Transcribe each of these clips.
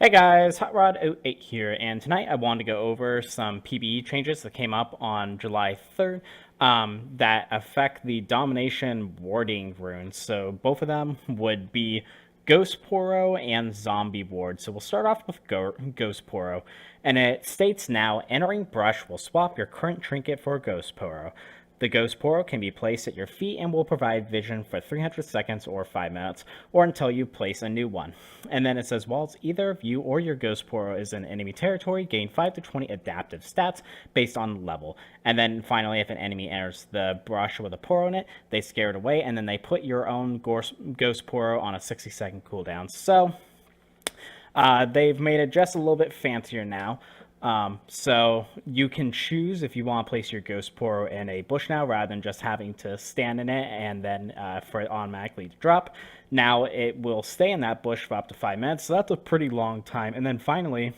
Hey guys, HotRod08 here, and tonight I wanted to go over some PBE changes that came up on July 3rd that affect the Domination Warding runes. So both of them would be Ghost Poro and Zombie Ward. So we'll start off with Ghost Poro, and it states now, entering brush will swap your current trinket for Ghost Poro. The Ghost Poro can be placed at your feet and will provide vision for 300 seconds or 5 minutes, or until you place a new one. And then it says, whilst either of you or your Ghost Poro is in enemy territory, gain 5 to 20 adaptive stats based on level. And then finally, if an enemy enters the brush with a Poro in it, they scare it away, and then they put your own Ghost Poro on a 60-second cooldown. So they've made it just a little bit fancier now. So you can choose if you want to place your Ghost Poro in a bush now, rather than just having to stand in it and then for it automatically to drop. Now it will stay in that bush for up to 5 minutes, so that's a pretty long time. And then finally,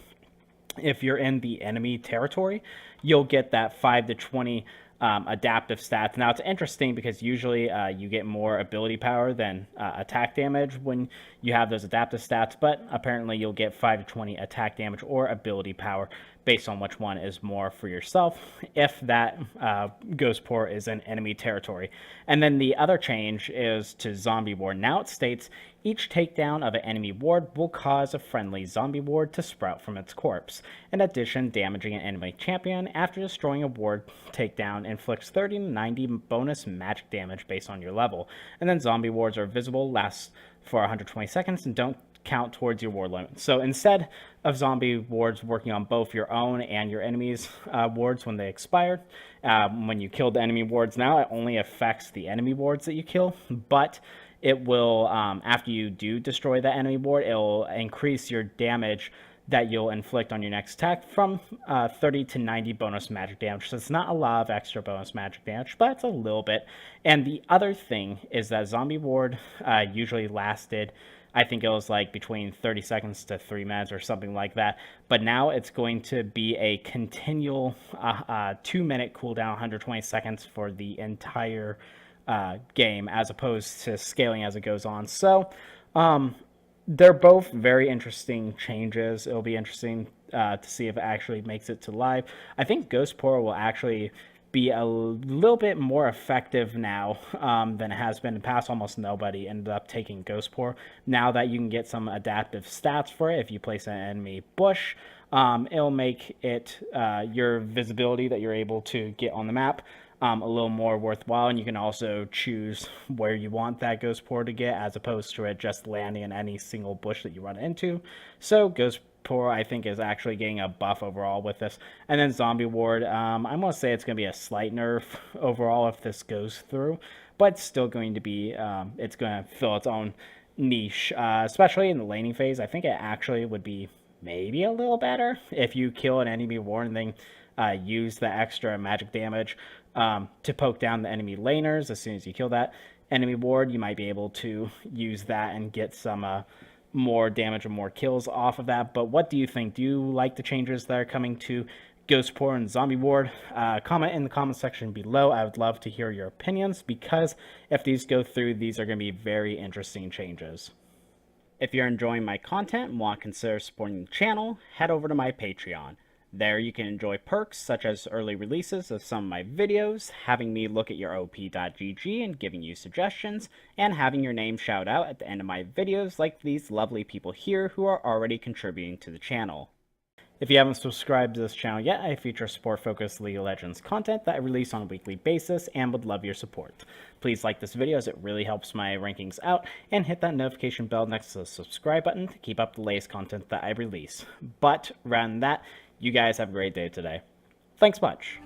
if you're in the enemy territory, you'll get that 5 to 20 adaptive stats. Now it's interesting because usually you get more ability power than attack damage when you have those adaptive stats, but apparently you'll get 5 to 20 attack damage or ability power based on which one is more for yourself if that Ghost Poro is in enemy territory. And then the other change is to Zombie Ward. Now it states each takedown of an enemy ward will cause a friendly zombie ward to sprout from its corpse. In addition, damaging an enemy champion after destroying a ward takedown inflicts 30 to 90 bonus magic damage based on your level. And then zombie wards are visible, last for 120 seconds, and don't count towards your ward limit. So instead of zombie wards working on both your own and your enemy's wards when they expired, when you kill the enemy wards, now it only affects the enemy wards that you kill, but it will, after you do destroy the enemy ward, it will increase your damage that you'll inflict on your next attack from 30 to 90 bonus magic damage. So it's not a lot of extra bonus magic damage, but it's a little bit. And the other thing is that zombie ward usually lasted, I think it was like between 30 seconds to 3 minutes or something like that. But now it's going to be a continual 2-minute cooldown, 120 seconds for the entire game, as opposed to scaling as it goes on. So they're both very interesting changes. It'll be interesting to see if it actually makes it to live. I think Ghost Poro will actually be a little bit more effective now than it has been in the past. Almost nobody ended up taking Ghost Poro. Now that you can get some adaptive stats for it, if you place an enemy bush, it'll make it your visibility that you're able to get on the map a little more worthwhile, and you can also choose where you want that Ghost Poro to get, as opposed to it just landing in any single bush that you run into. So Ghost Poro, I think, is actually getting a buff overall with this. And then Zombie Ward, I'm going to say it's going to be a slight nerf overall if this goes through, but it's still going to be, it's going to fill its own niche, especially in the laning phase. I think it actually would be maybe a little better if you kill an enemy ward and then use the extra magic damage to poke down the enemy laners. As soon as you kill that enemy ward, you might be able to use that and get some more damage and more kills off of that. But what do you think? Do you like the changes that are coming to Ghost Poro and Zombie Ward? Comment in the comment section below. I would love to hear your opinions, because if these go through, these are going to be very interesting changes. If you're enjoying my content and want to consider supporting the channel, head over to my Patreon. There you can enjoy perks such as early releases of some of my videos, having me look at your op.gg and giving you suggestions, and having your name shout out at the end of my videos like these lovely people here who are already contributing to the channel. If you haven't subscribed to this channel yet, I feature sport-focused League of Legends content that I release on a weekly basis and would love your support. Please like this video as it really helps my rankings out, and hit that notification bell next to the subscribe button to keep up the latest content that I release. But rather than that, you guys have a great day today. Thanks much.